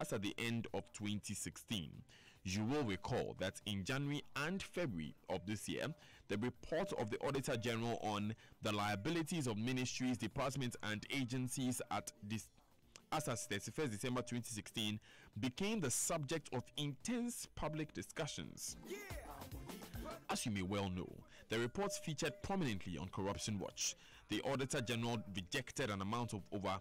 as at the end of 2016. You will recall that in January and February of this year, the report of the Auditor General on the liabilities of ministries, departments, and agencies as at 31st December 2016 became the subject of intense public discussions. As you may well know, the reports featured prominently on Corruption Watch. The Auditor General rejected an amount of over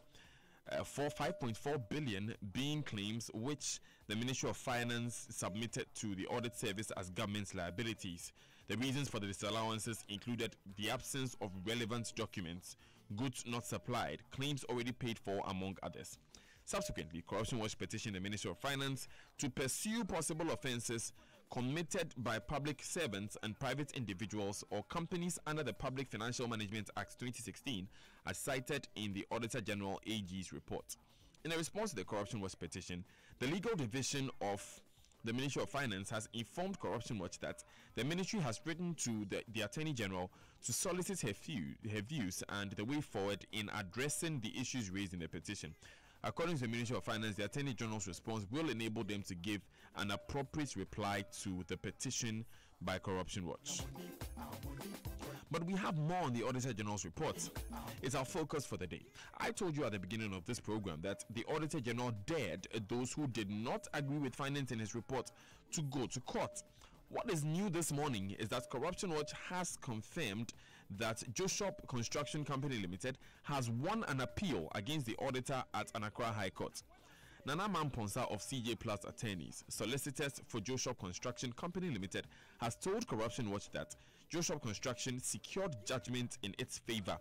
5.4 billion being claims which the Ministry of Finance submitted to the audit service as government's liabilities. The reasons for the disallowances included the absence of relevant documents, goods not supplied, claims already paid for, among others. Subsequently, Corruption Watch petitioned the Ministry of Finance to pursue possible offences committed by public servants and private individuals or companies under the Public Financial Management Act 2016, as cited in the Auditor General AG's report. In a response to the Corruption Watch petition, the legal division of the Ministry of Finance has informed Corruption Watch that the ministry has written to the Attorney General to solicit her views and the way forward in addressing the issues raised in the petition. According to the Ministry of Finance, the Attorney General's response will enable them to give an appropriate reply to the petition by Corruption Watch. But we have more on the Auditor General's report. It's our focus for the day. I told you at the beginning of this program that the Auditor General dared those who did not agree with findings in his report to go to court. What is new this morning is that Corruption Watch has confirmed that Joshop Construction Company Limited has won an appeal against the auditor at Accra High Court. Nana Mamponsa of CJ Plus Attorneys, solicitors for Joshop Construction Company Limited, has told Corruption Watch that Joshop Construction secured judgment in its favor.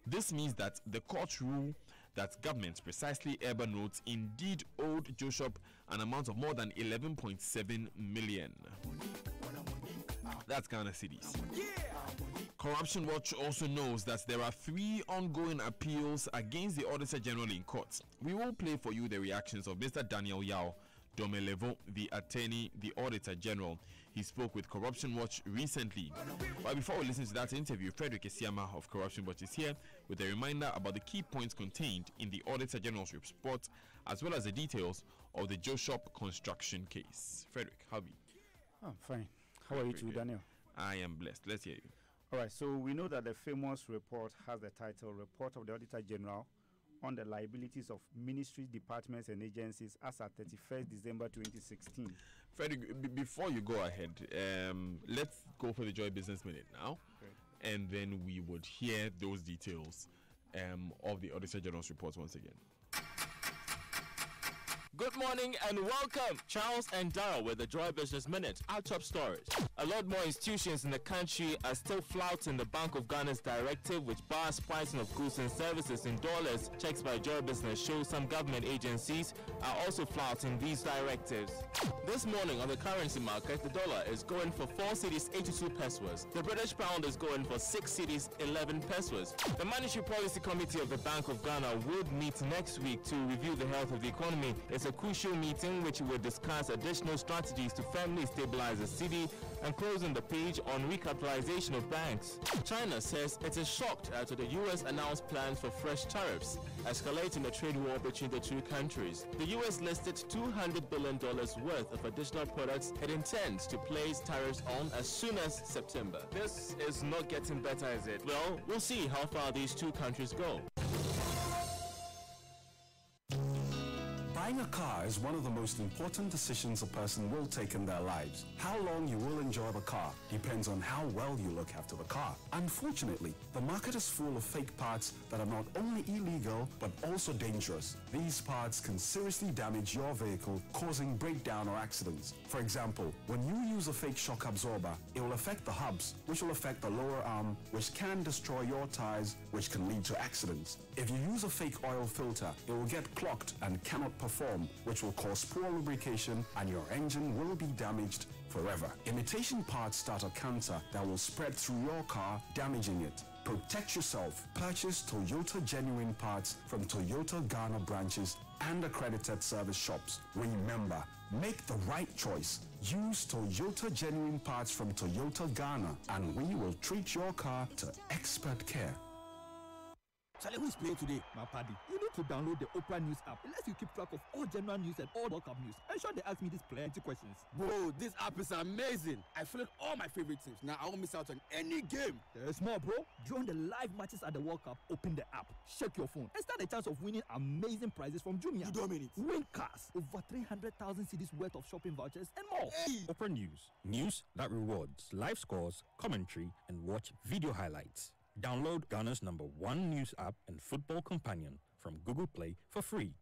This means that the court ruled that government, precisely Urban Roads, indeed owed Joshop an amount of more than 11.7 million. That's Ghana cedis. Corruption Watch also knows that there are 3 ongoing appeals against the Auditor General in court. We will play for you the reactions of Mr. Daniel Yao Domelevo, the Auditor General. He spoke with Corruption Watch recently. But before we listen to that interview, Frederick Esiama of Corruption Watch is here with a reminder about the key points contained in the Auditor General's report, as well as the details of the Joshop Construction case. Frederick, how are you? I'm fine. How are you too, Daniel? I am blessed. Let's hear you. All right, so we know that the famous report has the title Report of the Auditor General on the Liabilities of Ministries, Departments and Agencies as at 31st December 2016. Frederick, before you go ahead, let's go for the Joy Business Minute now. Okay. And then we would hear those details of the Auditor General's report once again. Good morning and welcome. Charles and Darrell with the Joy Business Minute. Our top stories. A lot more institutions in the country are still flouting the Bank of Ghana's directive which bars pricing of goods and services in dollars. Checks by Joy Business show some government agencies are also flouting these directives. This morning on the currency market, the dollar is going for 4 cedis 82 pesos. The British pound is going for 6 cedis 11 pesos. The Monetary Policy Committee of the Bank of Ghana will meet next week to review the health of the economy. It's a crucial meeting which will discuss additional strategies to firmly stabilize the cedi and closing the page on recapitalization of banks. China says it is shocked after the US announced plans for fresh tariffs, escalating the trade war between the two countries. The US listed $200 billion worth of additional products it intends to place tariffs on as soon as September. This is not getting better, is it? Well, we'll see how far these two countries go. Buying a car is one of the most important decisions a person will take in their lives. How long you will enjoy the car depends on how well you look after the car. Unfortunately, the market is full of fake parts that are not only illegal but also dangerous. These parts can seriously damage your vehicle, causing breakdown or accidents. For example, when you use a fake shock absorber, it will affect the hubs, which will affect the lower arm, which can destroy your tires, which can lead to accidents. If you use a fake oil filter, it will get clogged and cannot perform, which will cause poor lubrication and your engine will be damaged forever. Imitation parts start a cancer that will spread through your car, damaging it. Protect yourself. Purchase Toyota genuine parts from Toyota Ghana branches and accredited service shops. Remember, make the right choice. Use Toyota genuine parts from Toyota Ghana and we will treat your car to expert care. Charlie, who is playing today? My paddy, you need to download the Opera News app. It lets you keep track of all general news and all World Cup news. And sure, they ask me these plenty questions. Bro, this app is amazing. I followed all my favorite teams. Now I won't miss out on any game. There's more, bro. During the live matches at the World Cup, open the app, check your phone, and stand a chance of winning amazing prizes from Jumia. You don't mean it. Win cars, over 300,000 cedis worth of shopping vouchers, and more. Hey. Opera News. News that rewards live scores, commentary, and watch video highlights. Download Ghana's #1 news app and football companion from Google Play for free.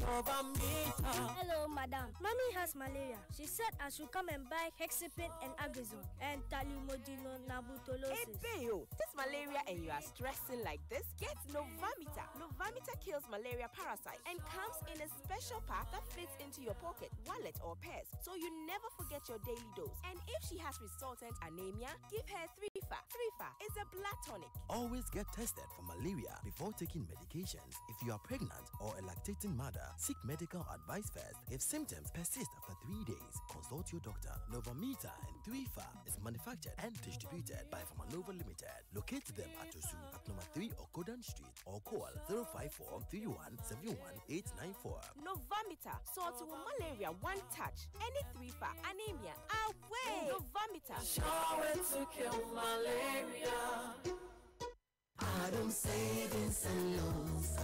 Hello, madam. Mommy has malaria. She said I should come and buy Hexapin and Agazone and Talumodino Nabutolosis. Hey, Beo, this malaria and you are stressing like this, get Novamita. Novamita kills malaria parasite and comes in a special pack that fits into your pocket, wallet, or purse, so you never forget your daily dose. And if she has resultant anemia, give her 3FA. 3FA is a blood tonic. Always get tested for malaria before taking medications. If you are pregnant or a lactating mother, seek medical advice first. If symptoms persist after 3 days, consult your doctor. Novamita and 3FA is manufactured and distributed by Pharmanova Limited. Locate them at Osu at number 3 Okodan Street or call 054 31 71 894. Novamita, sort to malaria one touch. Any 3FA, anemia, away. Novamita. Shower to kill malaria. Adom Savings and Loans.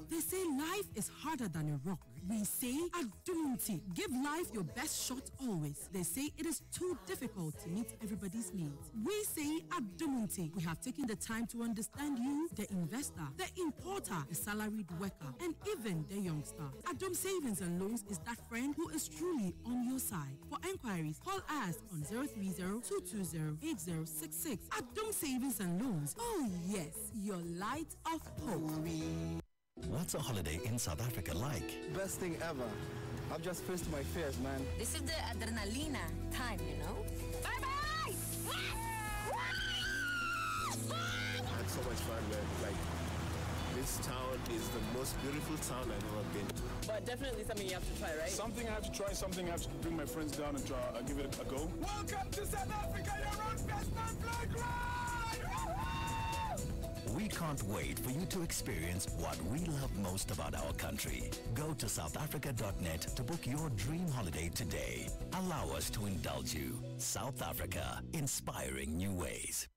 They say life is harder than a rock. We say Adumti, give life your best shot always. They say it is too difficult to meet everybody's needs. We say Adumti, we have taken the time to understand you, the investor, the importer, the salaried worker, and even the youngster. Adom Savings and Loans is that friend who is truly on your side. For enquiries, call us on 030-220-8066. Adom Savings and Loans. Oh yes, your light of hope. What's a holiday in South Africa like? Best thing ever. I've just faced my fears, man. This is the adrenalina time, you know? Bye-bye! I had so much fun, man. Like, this town is the most beautiful town I've ever been to. But definitely something you have to try, right? Something I have to try, something I have to bring my friends down and try. I'll give it a go. Welcome to South Africa, your own best man playground! We can't wait for you to experience what we love most about our country. Go to southafrica.net to book your dream holiday today. Allow us to indulge you. South Africa, inspiring new ways.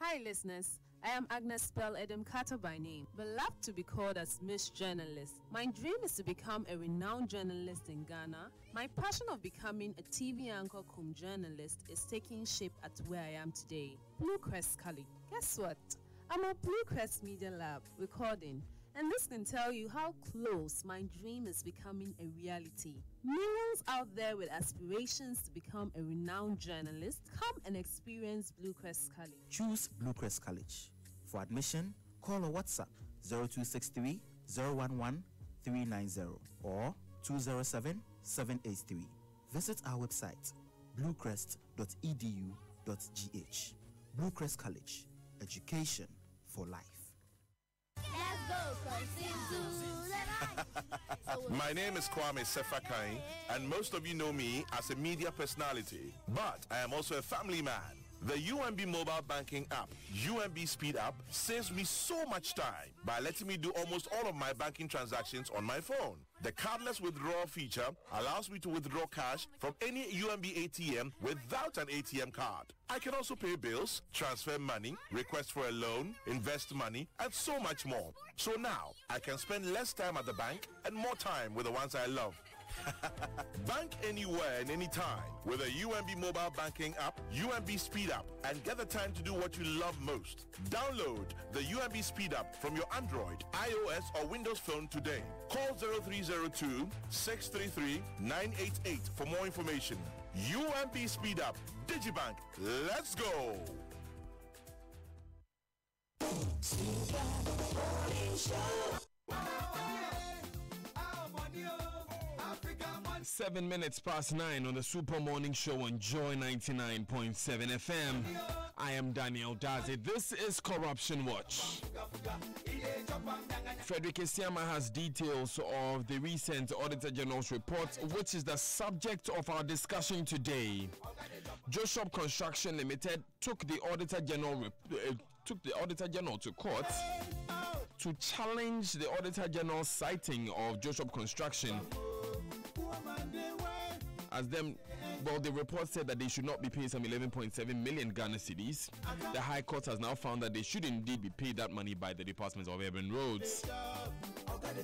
Hi listeners, I am Agnes Spell Edem Carter by name, beloved to be called as Miss Journalist. My dream is to become a renowned journalist in Ghana. My passion of becoming a TV anchor cum journalist is taking shape at where I am today, Blue Crest College. Guess what? I'm at Blue Crest Media Lab recording, and this can tell you how close my dream is becoming a reality. Millions out there with aspirations to become a renowned journalist, come and experience Blue Crest College. Choose Blue Crest College. For admission, call or WhatsApp 0263 011 390 or 207 783. Visit our website bluecrest.edu.gh. Blue Crest College. Education for life. My name is Kwame Sefakai, and most of you know me as a media personality, but I am also a family man. The UMB mobile banking app, UMB Speed App, saves me so much time by letting me do almost all of my banking transactions on my phone. The cardless withdrawal feature allows me to withdraw cash from any UMB ATM without an ATM card. I can also pay bills, transfer money, request for a loan, invest money, and so much more. So now, I can spend less time at the bank and more time with the ones I love. Bank anywhere and anytime with a UMB mobile banking app, UMB Speed App, and get the time to do what you love most. Download the UMB Speed App from your Android, iOS, or Windows phone today. Call 0302-633-988 for more information. UMB Speed App, Digibank, let's go! 7 minutes past 9 on the Super Morning Show on Joy 99.7 FM. I am Daniel Daze. This is Corruption Watch. Frederick Esiama has details of the recent Auditor General's report, which is the subject of our discussion today. Joshop Construction Limited took the Auditor General took the Auditor General to court to challenge the Auditor General's citing of Joshua Construction as them. Well, the report said that they should not be paying some 11.7 million Ghana cedis. The High Court has now found that they should indeed be paid that money by the Department of Urban Roads.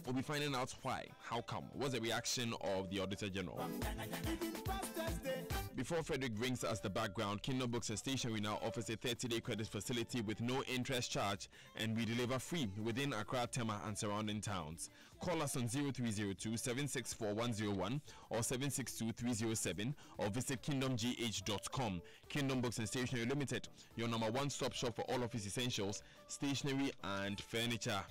We'll be finding out why, how come, what's the reaction of the Auditor General. Before Frederick brings us the background, Kingdom Books and Stationery now offers a 30-day credit facility with no interest charge, and we deliver free within Accra, Tema and surrounding towns. Call us on 0302-764-101 or 762-307 or visit kingdomgh.com. Kingdom Books and Stationery Limited, your number one stop shop for all office essentials, stationery and furniture.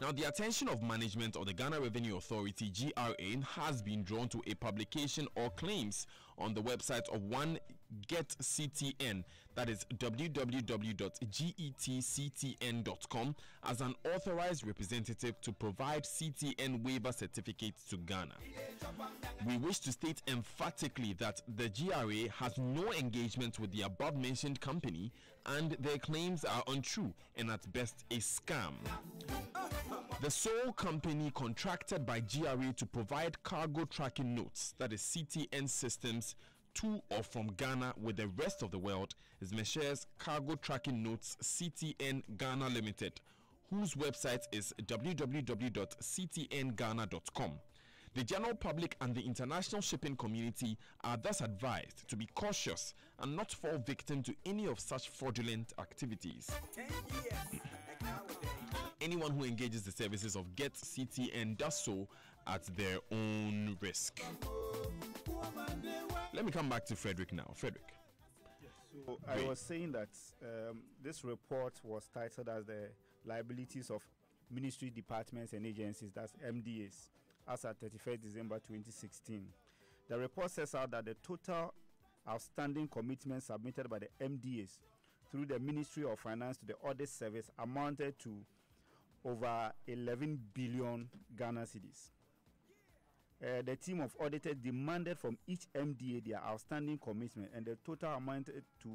Now, the attention of management of the Ghana Revenue Authority, GRA, has been drawn to a publication or claims on the website of one GetCTN, that is www.getctn.com, as an authorized representative to provide CTN waiver certificates to Ghana. We wish to state emphatically that the GRA has no engagement with the above-mentioned company, and their claims are untrue and at best a scam. The sole company contracted by GRA to provide cargo tracking notes, that is CTN systems, to or from Ghana with the rest of the world is Messrs. Cargo Tracking Notes CTN Ghana Limited, whose website is www.ctnghana.com. The general public and the international shipping community are thus advised to be cautious and not fall victim to any of such fraudulent activities. Anyone who engages the services of GetCTN does so at their own risk. Let me come back to Frederick now. Frederick. So I was saying that this report was titled as the liabilities of ministry departments and agencies, that's MDAs, as at 31st December 2016. The report sets out that the total outstanding commitments submitted by the MDAs through the Ministry of Finance to the Audit Service amounted to over 11 billion Ghana cedis. The team of auditors demanded from each MDA their outstanding commitment, and the total amounted to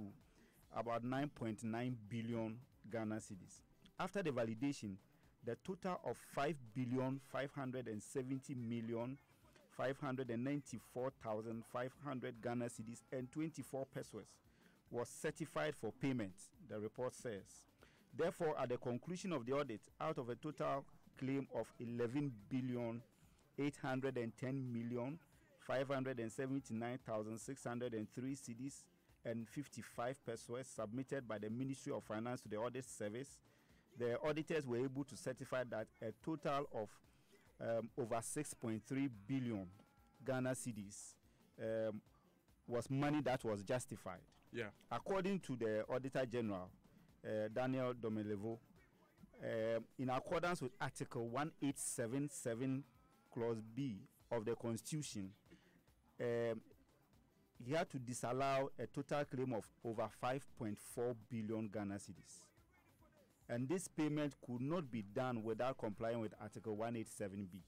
about 9.9 billion Ghana cedis. After the validation, the total of 5,570,594,500 Ghana cedis and 24 pesos was certified for payment, the report says. Therefore, at the conclusion of the audit, out of a total claim of 11,810,579,603 cedis and 55 pesos submitted by the Ministry of Finance to the Audit Service, the auditors were able to certify that a total of over 6.3 billion Ghana cedis was money that was justified. Yeah. According to the Auditor General, Daniel Domelevo, in accordance with Article 1877 Clause B of the Constitution, he had to disallow a total claim of over 5.4 billion Ghana cedis. And this payment could not be done without complying with Article 187B.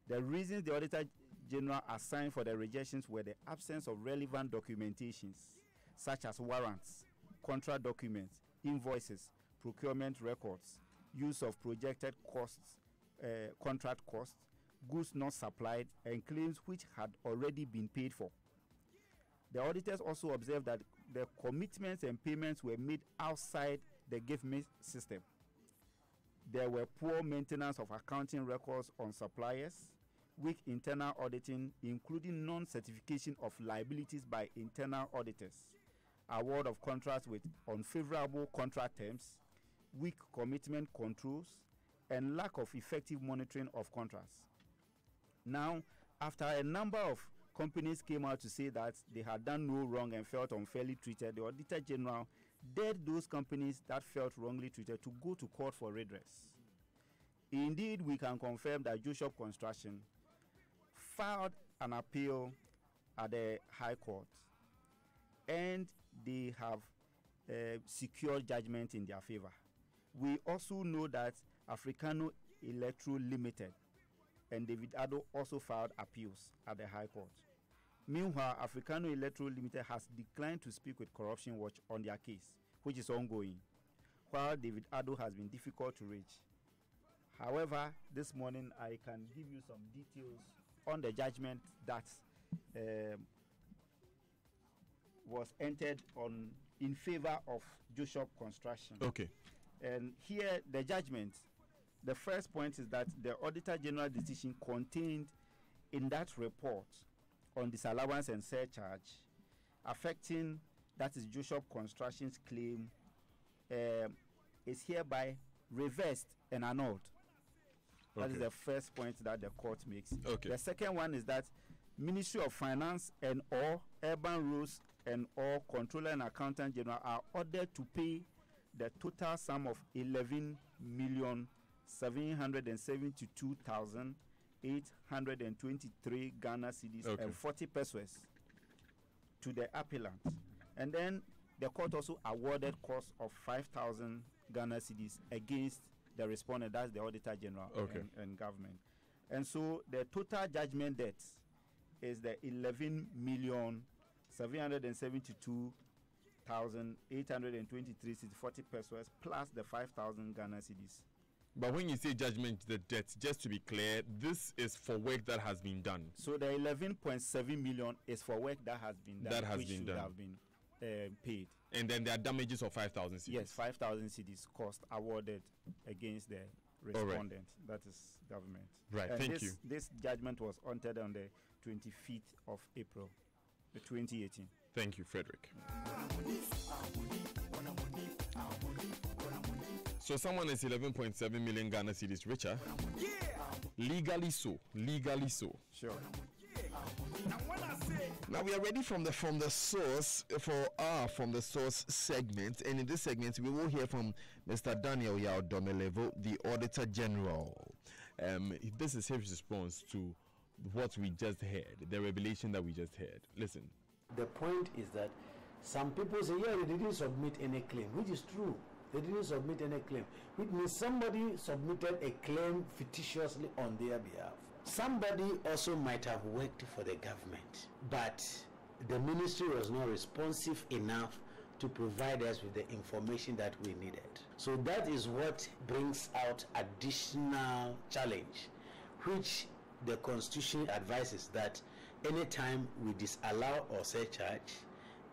The reasons the Auditor General assigned for the rejections were the absence of relevant documentations, such as warrants, contract documents, invoices, procurement records, use of projected costs, contract costs, goods not supplied, and claims which had already been paid for. The auditors also observed that the commitments and payments were made outside the GIFME system. There were poor maintenance of accounting records on suppliers, weak internal auditing, including non-certification of liabilities by internal auditors, award of contracts with unfavorable contract terms, weak commitment controls, and lack of effective monitoring of contracts. Now, after a number of companies came out to say that they had done no wrong and felt unfairly treated, the Auditor General dared those companies that felt wrongly treated to go to court for redress. Indeed, we can confirm that Joshua Construction filed an appeal at the High Court, and they have secured judgment in their favor. We also know that Africano Electro Limited and David Addo also filed appeals at the High Court. Meanwhile, Africano Electro Limited has declined to speak with Corruption Watch on their case, which is ongoing, while David Addo has been difficult to reach. However, this morning I can give you some details on the judgment that was entered in favor of Joshua Construction. Okay. And here the judgment, the first point is that the Auditor General decision contained in that report on disallowance and surcharge affecting, that is Joshua Construction's claim, is hereby reversed and annulled. That is the first point that the court makes. Okay. The second one is that Ministry of Finance and or Urban Rules and or Controller and Accountant General are ordered to pay the total sum of 11,772,823 Ghana cedis and 40 pesos to the appellant. And then the court also awarded cost of 5,000 Ghana cedis against the respondent, that's the Auditor General and government. And so the total judgment debt is the 11,772,823 40 pesos plus the 5,000 Ghana cedis. But when you say judgment, the debt, just to be clear, this is for work that has been done. So the 11.7 million is for work that has been done. That has been done. Have been paid. And then there are damages of 5,000 cedis. Yes, 5,000 cedis cost awarded against the respondent. That is government. Right, and thank you. This judgment was entered on the 25th of April, 2018. Thank you, Frederick. So someone is 11.7 million Ghana cedis richer. Legally so. Legally so. Sure. Now we are ready from the source from the source segment, and in this segment we will hear from Mr. Daniel Yao Domelevo, the Auditor General. This is his response to what we just heard, the revelation that we just heard. Listen. The point is that some people say, yeah, they didn't submit any claim, which is true. They didn't submit any claim, which means somebody submitted a claim fictitiously on their behalf. Somebody also might have worked for the government, but the ministry was not responsive enough to provide us with the information that we needed. So that is what brings out additional challenge, which the Constitution advises that anytime we disallow or surcharge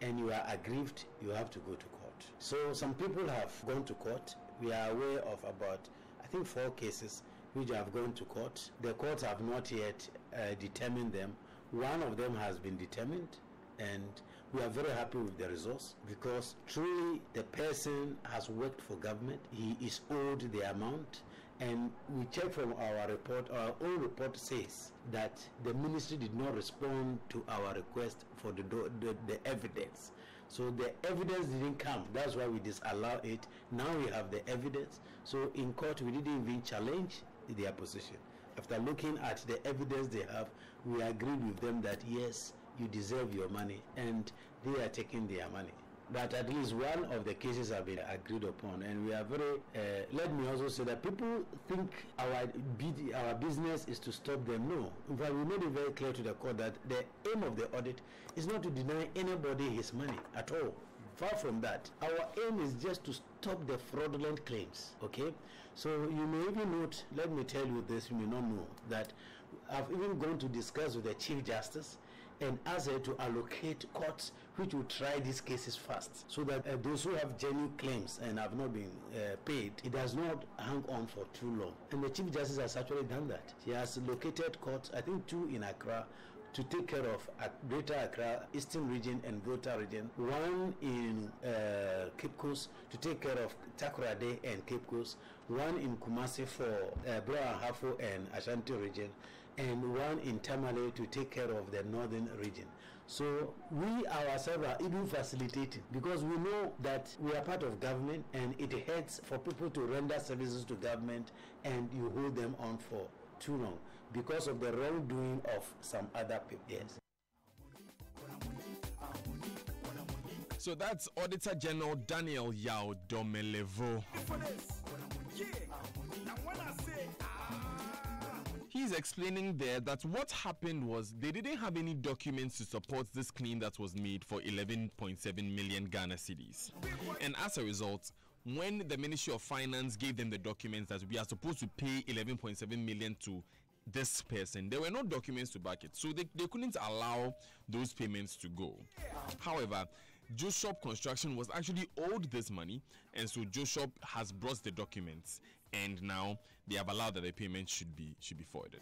and you are aggrieved, you have to go to court. So some people have gone to court. We are aware of about, I think, 4 cases which have gone to court. The courts have not yet determined them. One of them has been determined, and we are very happy with the results because truly the person has worked for government. He is owed the amount, and we check from our report. Our own report says that the ministry did not respond to our request for the evidence. So the evidence didn't come. That's why we disallow it. Now we have the evidence. So in court, we didn't even challenge their position. After looking at the evidence they have, we agreed with them that yes, you deserve your money, and they are taking their money. But at least one of the cases have been agreed upon, and we are very, let me also say that people think our business is to stop them. No. In fact, we made it very clear to the court that the aim of the audit is not to deny anybody his money at all. Far from that. Our aim is just to stop the fraudulent claims, okay? So you may even note, let me tell you this, you may not know, that I've even gone to discuss with the Chief Justice and asked her to allocate courts which will try these cases fast, so that those who have genuine claims and have not been paid, it does not hang on for too long. And the Chief Justice has actually done that. She has located courts, I think 2 in Accra, to take care of Greater Accra, Eastern Region and Volta Region, 1 in Cape Coast to take care of Takoradi and Cape Coast, 1 in Kumasi for Brahafo and Ashanti Region, and 1 in Tamale to take care of the Northern Region. So we ourselves are even facilitating, because we know that we are part of government and it hurts for people to render services to government and you hold them on for too long because of the wrongdoing of some other people. Yes. So that's Auditor General Daniel Yao Domelevo. He's explaining there that what happened was they didn't have any documents to support this claim that was made for 11.7 million Ghana cedis. And as a result, when the Ministry of Finance gave them the documents that we are supposed to pay 11.7 million to this person, there were no documents to back it, so they couldn't allow those payments to go. However, Joshop Construction was actually owed this money, and so Joshop has brought the documents, and now they have allowed that the payment should be forwarded.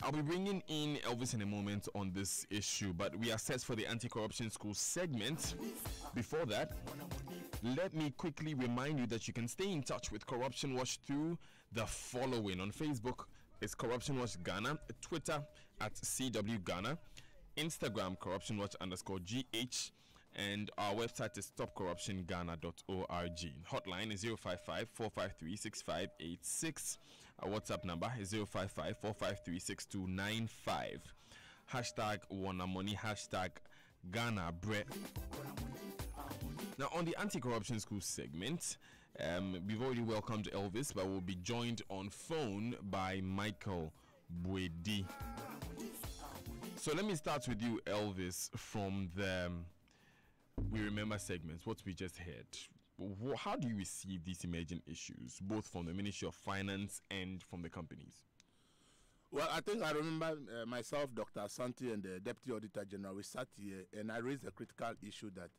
I'll be bringing in Elvis in a moment on this issue, but we are set for the anti-corruption school segment. Before that, let me quickly remind you that you can stay in touch with Corruption Watch through the following. On Facebook, it's Corruption Watch Ghana, Twitter at CW Ghana, Instagram Corruption Watch _GH, and our website is stopcorruptionghana.org. Hotline is 055-453-6586. Our WhatsApp number is 055-453-6295. Hashtag Wanamoni, hashtag Ghana Bre. Now, on the anti-corruption school segment, we've already welcomed Elvis, but we'll be joined on phone by Michael Buedi. So let me start with you, Elvis, from the We Remember segments, what we just heard. How do you receive these emerging issues, both from the Ministry of Finance and from the companies? Well, I think I remember myself, Dr. Asante, and the Deputy Auditor General, we sat here and I raised a critical issue that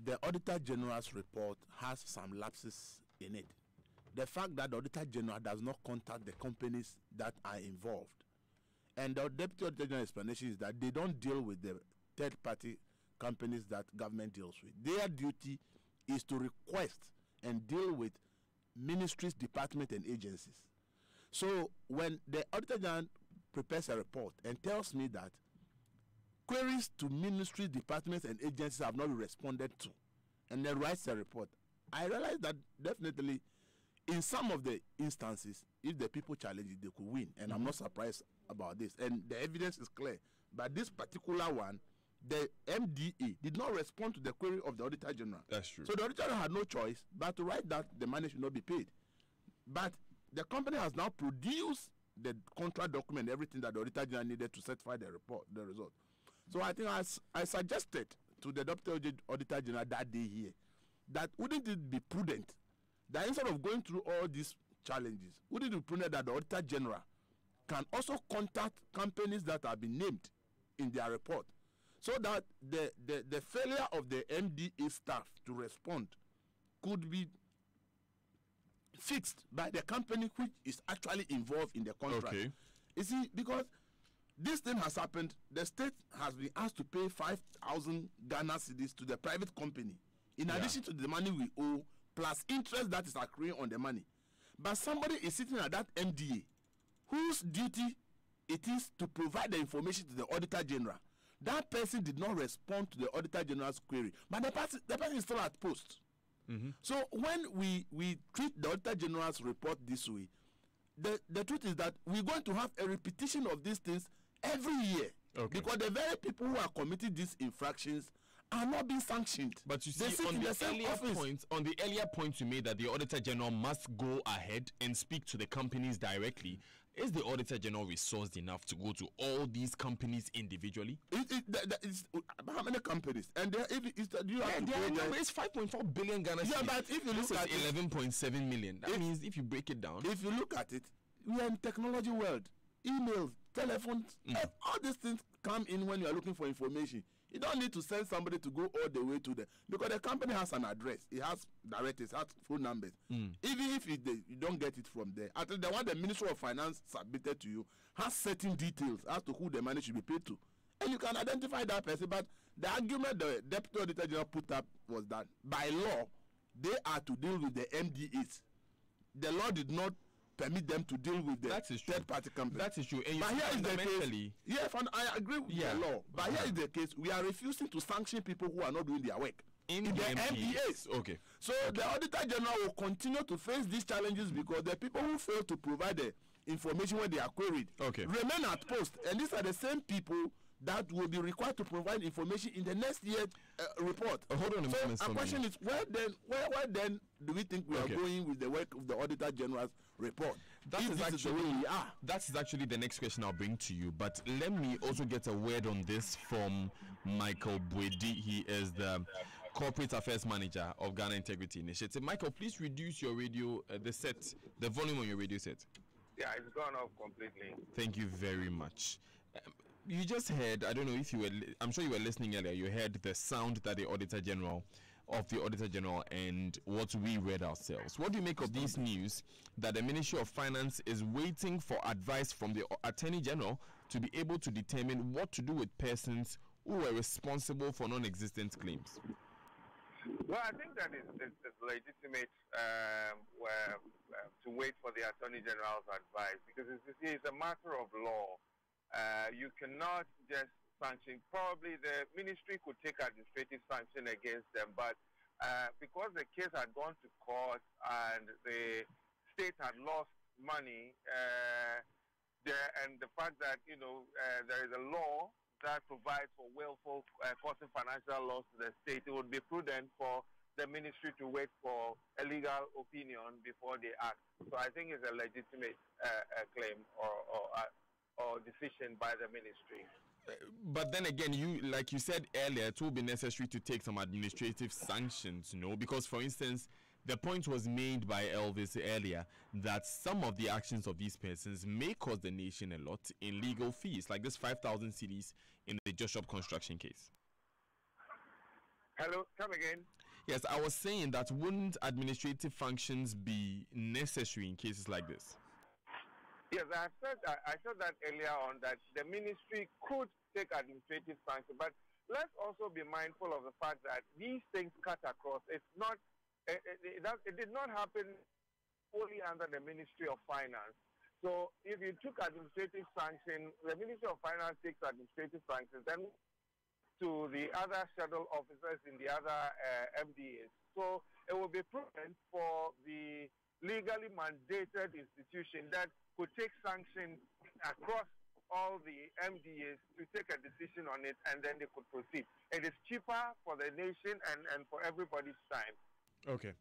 the Auditor General's report has some lapses in it. The fact that the Auditor General does not contact the companies that are involved. And the Deputy Auditor General explanation is that they don't deal with the third-party companies that government deals with. Their duty is to request and deal with ministries, departments, and agencies. So when the Auditor General prepares a report and tells me that queries to ministries, departments, and agencies have not been responded to, and then writes a report, I realize that definitely in some of the instances, if the people challenge it, they could win. And I'm not surprised about this. And the evidence is clear. But this particular one, the MDA did not respond to the query of the Auditor General. That's true. So the Auditor General had no choice but to write that the money should not be paid. But the company has now produced the contract document, everything that the Auditor General needed to certify the report, the result. So I think I suggested to the Deputy Auditor General that day here that wouldn't it be prudent that instead of going through all these challenges, wouldn't it be prudent that the Auditor General can also contact companies that have been named in their report, so that the failure of the MDA staff to respond could be fixed by the company which is actually involved in the contract. Okay. You see, because this thing has happened, the state has been asked to pay 5,000 Ghana cedis to the private company, in addition to the money we owe, plus interest that is accruing on the money. But somebody is sitting at that MDA, whose duty it is to provide the information to the Auditor General. That person did not respond to the Auditor General's query, but the person is still at post. So when we treat the Auditor General's report this way, the truth is that we're going to have a repetition of these things every year. Okay. Because the very people who are committing these infractions are not being sanctioned. But you see, on the earlier point you made that the Auditor General must go ahead and speak to the companies directly. Is the Auditor General resourced enough to go to all these companies individually? How many companies? And it's 5.4 billion Ghana cedis. Yeah, but if you look at 11.7 million, that means if you break it down, if you look at it, we are in technology world. Emails, telephones, all these things come in when you are looking for information. You don't need to send somebody to go all the way to the, because the company has an address, it has directives, it has phone numbers. Even if you don't get it from there, I think the one the Ministry of Finance submitted to you has certain details as to who the money should be paid to, and you can identify that person. But the argument the Deputy Auditor General put up was that by law they are to deal with the MDAs. The law did not permit them to deal with the third-party company. That is true. And but here is the case. Yes, I agree with the law. But here is the case. We are refusing to sanction people who are not doing their work in the MDAs. Okay. So the Auditor General will continue to face these challenges because the people who fail to provide the information when they are queried remain at post. And these are the same people that will be required to provide information in the next year report. Hold on a moment. So our question is, where then do we think we are going with the work of the Auditor General's report? That is actually the next question I'll bring to you. But let me also get a word on this from Michael Bwedi. He is the Corporate Affairs Manager of Ghana Integrity Initiative. Michael, please reduce your radio, the volume on your radio set. Yeah, it's gone off completely. Thank you very much. You just heard, I don't know if you were, I'm sure you were listening earlier, you heard the sound that the Auditor General and what we read ourselves. What do you make of these news that the Ministry of Finance is waiting for advice from the Attorney General to be able to determine what to do with persons who were responsible for non-existent claims? Well, I think that it's legitimate to wait for the Attorney General's advice, because it's a matter of law. You cannot just sanction. Probably the ministry could take administrative sanction against them, but because the case had gone to court and the state had lost money, and the fact that there is a law that provides for willful causing financial loss to the state, it would be prudent for the ministry to wait for a legal opinion before they act. So I think it's a legitimate claim or decision by the ministry. But then again, like you said earlier, it will be necessary to take some administrative sanctions, because, for instance, the point was made by Elvis earlier that some of the actions of these persons may cost the nation a lot in legal fees, like this 5,000 cedis in the Joshua construction case. Hello, come again. Yes, I was saying that wouldn't administrative functions be necessary in cases like this? Yes, I said that earlier on, that the ministry could take administrative sanctions, but let's also be mindful of the fact that these things cut across. It's not, it did not happen only under the Ministry of Finance. So if you took administrative sanction, the Ministry of Finance takes administrative sanctions, then to the other scheduled officers in the other MDAs. So it will be prudent for the legally mandated institution that could take sanctions across all the MDAs to take a decision on it, and then they could proceed. It is cheaper for the nation and for everybody's time. Okay.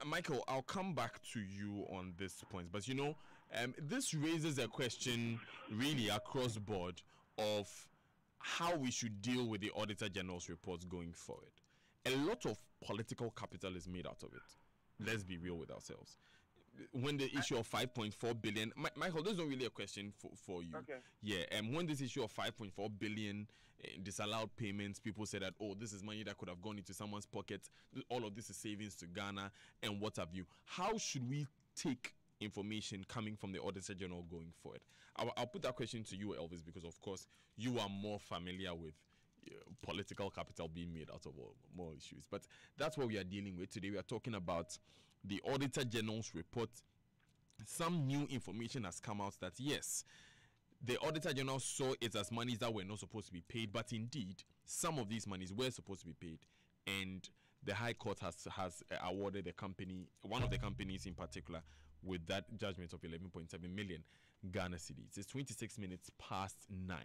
Michael, I'll come back to you on this point, but this raises a question really across board of how we should deal with the Auditor General's reports going forward. A lot of political capital is made out of it. Let's be real with ourselves. When the issue of 5.4 billion, Michael, there's not really a question for you. Okay. Yeah, when this issue of 5.4 billion disallowed payments, people say that, oh, this is money that could have gone into someone's pocket. All of this is savings to Ghana and what have you. How should we take information coming from the Auditor General going forward? I'll put that question to you, Elvis, because, of course, you are more familiar with political capital being made out of more issues. But that's what we are dealing with today. We are talking about the Auditor General's report. Some new information has come out that, yes, the Auditor General saw it as monies that were not supposed to be paid, but indeed, some of these monies were supposed to be paid, and the High Court has awarded the company, one of the companies in particular, with that judgment of 11.7 million Ghana cedis. It's 26 minutes past 9.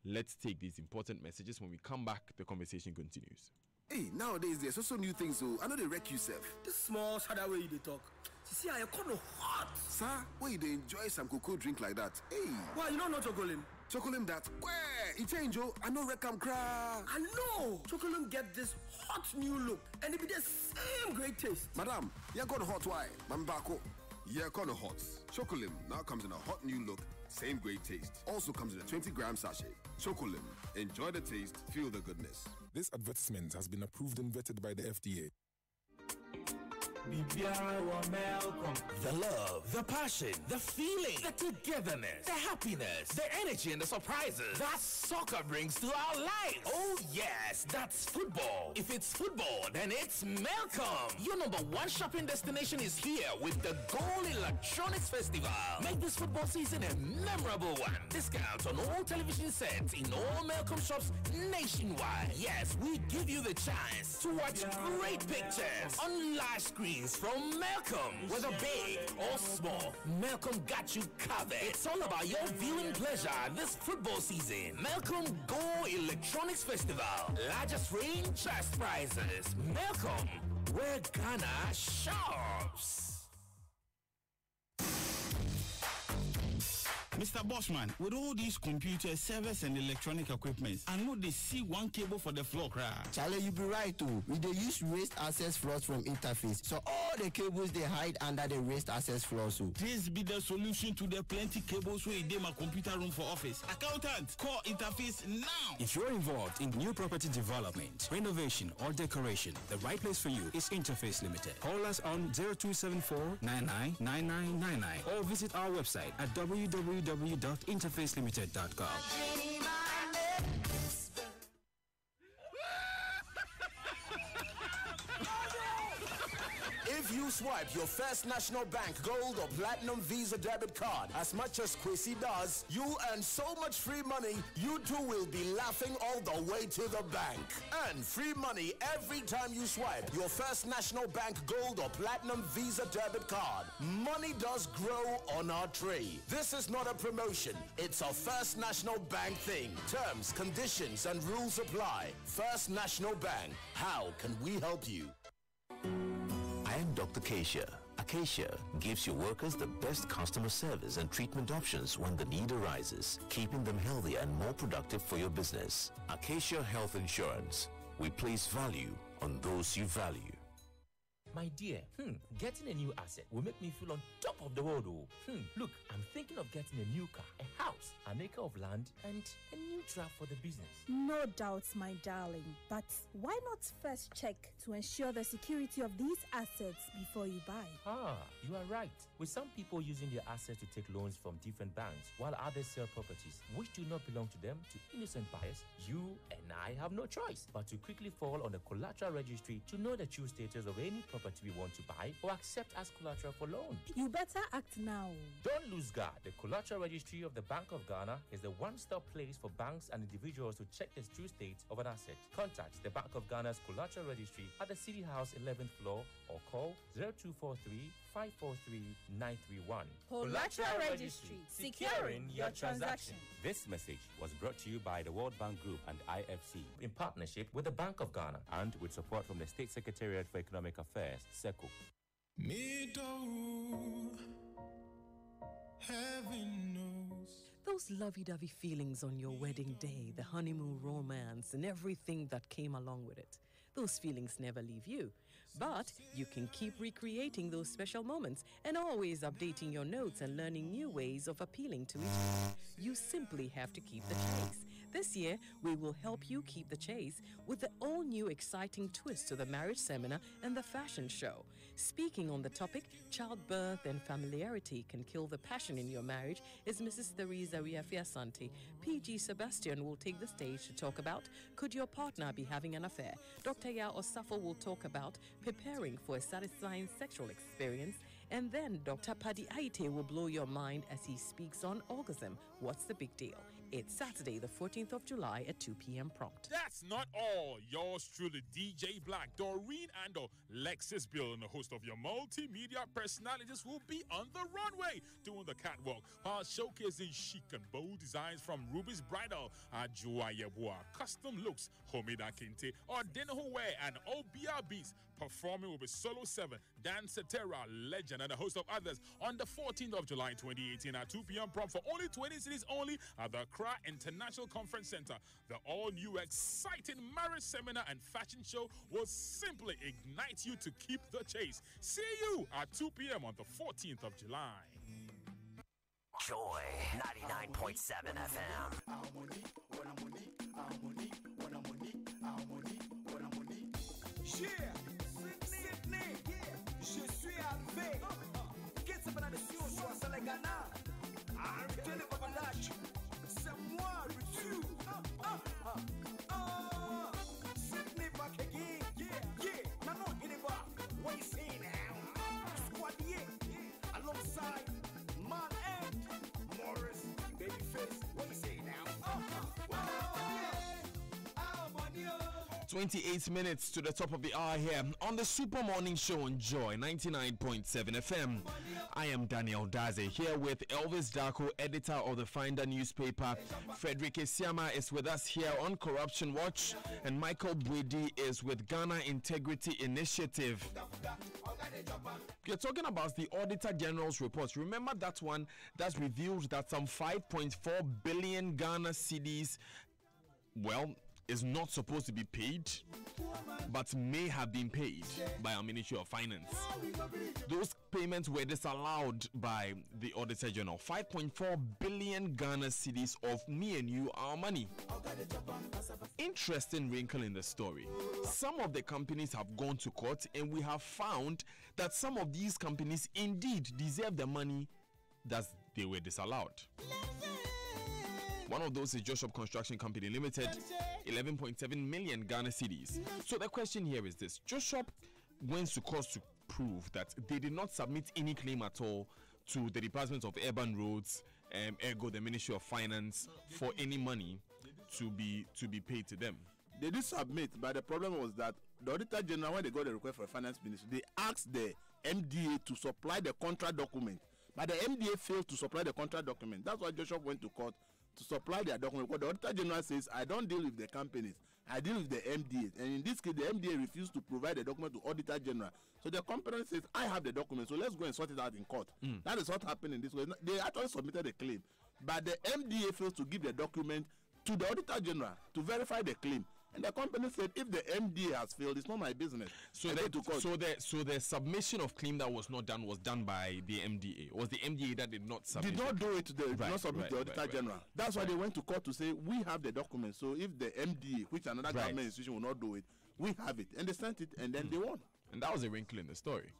Let's take these important messages. When we come back, the conversation continues. Hey, nowadays there's also new things, so I know they wreck yourself. This small shadow way they talk. See, I kind of hot. Sir, where you enjoy some cocoa drink like that? Hey. Why, you don't know Chocolim? Chocolim that? Where? It change, oh. I know Recam Cra. I know. Chocolim get this hot new look, and it be the same great taste. Madam, you're gonna hot why? Mambako. Yeah, kind of hot. Chocolim now comes in a hot new look, same great taste. Also comes in a 20-gram sachet. Chocolim. Enjoy the taste, feel the goodness. This advertisement has been approved and vetted by the FDA. The love, the passion, the feeling, the togetherness, the happiness, the energy and the surprises that soccer brings to our lives. Oh yes, that's football. If it's football, then it's Melcom. Your number one shopping destination is here with the Goal Electronics Festival. Make this football season a memorable one. Discounts on all television sets in all Melcom shops nationwide. Yes, we give you the chance to watch great pictures on large screens from Melcom. Whether big or small, Melcom got you covered. It's all about your viewing pleasure this football season. Melcom Go Electronics Festival. Largest range, best prizes. Melcom. where Ghana shops. Mr. Bossman, with all these computers, servers, and electronic equipment, I know they see one cable for the floor cry. Charlie, you be right too. We they use raised access floors from Interface, so all the cables they hide under the raised access floors. So this be the solution to the plenty cables where they my computer room for office. Accountant, call Interface now. If you're involved in new property development, renovation, or decoration, the right place for you is Interface Limited. Call us on 0274-999999 or visit our website at www.interfacelimited.com. If you swipe your First National Bank Gold or Platinum Visa debit card as much as Kwesi does, you earn so much free money, you too will be laughing all the way to the bank. Earn free money every time you swipe your First National Bank Gold or Platinum Visa debit card. Money does grow on our tray. This is not a promotion. It's a First National Bank thing. Terms, conditions, and rules apply. First National Bank. How can we help you? I am Dr. Acacia. Acacia gives your workers the best customer service and treatment options when the need arises, keeping them healthier and more productive for your business. Acacia Health Insurance. We place value on those you value. My dear, getting a new asset will make me feel on top of the world. Look, I'm thinking of getting a new car, a house, an acre of land, and a new truck for the business. No doubts, my darling. But why not first check to ensure the security of these assets before you buy? You are right. With some people using their assets to take loans from different banks, while others sell properties which do not belong to them to innocent buyers, you and I have no choice but to quickly fall on the collateral registry to know the true status of any property we want to buy or accept as collateral for loan. You better act now. Don't lose guard. The collateral registry of the Bank of Ghana is the one-stop place for banks and individuals to check the true state of an asset. Contact the Bank of Ghana's collateral registry at the City House 11th floor or call 0243-543-931. Collateral Registry, securing your transaction. This message was brought to you by the World Bank Group and IFC in partnership with the Bank of Ghana and with support from the State Secretariat for Economic Affairs, SECO. Heaven knows. Those lovey-dovey feelings on your wedding day, the honeymoon romance, and everything that came along with it. Those feelings never leave you. But you can keep recreating those special moments and always updating your notes and learning new ways of appealing to each other. You simply have to keep the chase. This year, we will help you keep the chase with the all-new exciting twist to the marriage seminar and the fashion show. Speaking on the topic, childbirth and familiarity can kill the passion in your marriage, is Mrs. Theresa Riafiasanti. PG Sebastian will take the stage to talk about, could your partner be having an affair? Dr. Yao Osafo will talk about preparing for a satisfying sexual experience. And then Dr. Paddy Aite will blow your mind as he speaks on orgasm. What's the big deal? It's Saturday, the 14th of July at 2 p.m. prompt. That's not all. Yours truly, DJ Black, Doreen Ando, Lexus Bill, and the host of your multimedia personalities will be on the runway doing the catwalk while showcasing chic and bold designs from Ruby's Bridal, Ajua Yebua, Custom Looks, Homeda Kinte, Ordinaho Wear, and OBR Beats. Performing will be Solo 7, Dan Cetera, Legend, and a host of others on the 14th of July 2018 at 2 p.m. prompt for only 20 cities only at the Accra International Conference Center. The all-new exciting marriage seminar and fashion show will simply ignite you to keep the chase. See you at 2 p.m. on the 14th of July. Joy 99.7 FM. Sydney, je suis arrivé. Qu'est-ce que la nation soit sur les Ghana? Arrêtez le babadage. C'est moi, Ritu. Sydney back again. Yeah. Now, no, get it back. What you say now? Squadier, alongside Man and Morris, Babyface. What you say now? 28 minutes to the top of the hour here on the Super Morning Show on Joy 99.7 FM. I am Daniel Daze here with Elvis Darko, editor of the Finder newspaper. Frederick Esiama is with us here on Corruption Watch, and Michael Brady is with Ghana Integrity Initiative. We're talking about the Auditor General's report. Remember that one that's revealed that some 5.4 billion Ghana cedis, well, is not supposed to be paid, but may have been paid by our Ministry of Finance. Those payments were disallowed by the Auditor General. 5.4 billion Ghana cedis of me and you, our money. Interesting wrinkle in the story. Some of the companies have gone to court, and we have found that some of these companies indeed deserve the money that they were disallowed. One of those is Joshua Construction Company Limited, 11.7 million Ghana cedis. So the question here is this: Joshua went to court to prove that they did not submit any claim at all to the Department of Urban Roads, ergo the Ministry of Finance, for any money to be paid to them. They did submit, but the problem was that the Auditor General, when they got the request for a finance ministry, they asked the MDA to supply the contract document, but the MDA failed to supply the contract document. That's why Joshua went to court to supply their document. Because the Auditor General says, I don't deal with the companies, I deal with the MDA. And in this case, the MDA refused to provide the document to Auditor General. So the company says, I have the document, so let's go and sort it out in court. That is what happened in this way. They actually submitted a claim, but the MDA failed to give the document to the Auditor General to verify the claim. And the company said, if the MDA has failed, it's not my business. So the submission of claim that was not done was done by the MDA. It was the MDA that did not submit. Did not do it. Did not submit the Auditor General. That's why they went to court to say, we have the document. So if the MDA, which another government institution will not do it, we have it. And they sent it, and then they won. And that was a wrinkle in the story.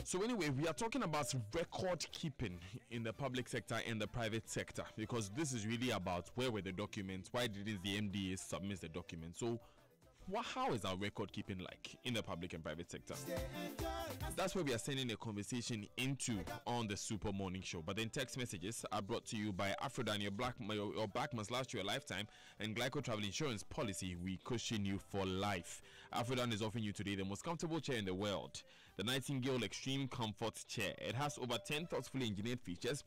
So anyway, we are talking about record keeping in the public sector and the private sector, because this is really about where were the documents, why didn't the MDA submit the documents. So how is our record keeping like in the public and private sector? That's where we are sending a conversation into on the Super Morning Show. But then text messages are brought to you by Afrodan. Your back must last you a lifetime, and Glyco Travel Insurance Policy, we cushion you for life. Afrodan is offering you today the most comfortable chair in the world, the Nightingale Extreme Comfort Chair. It has over 10 thoughtfully engineered features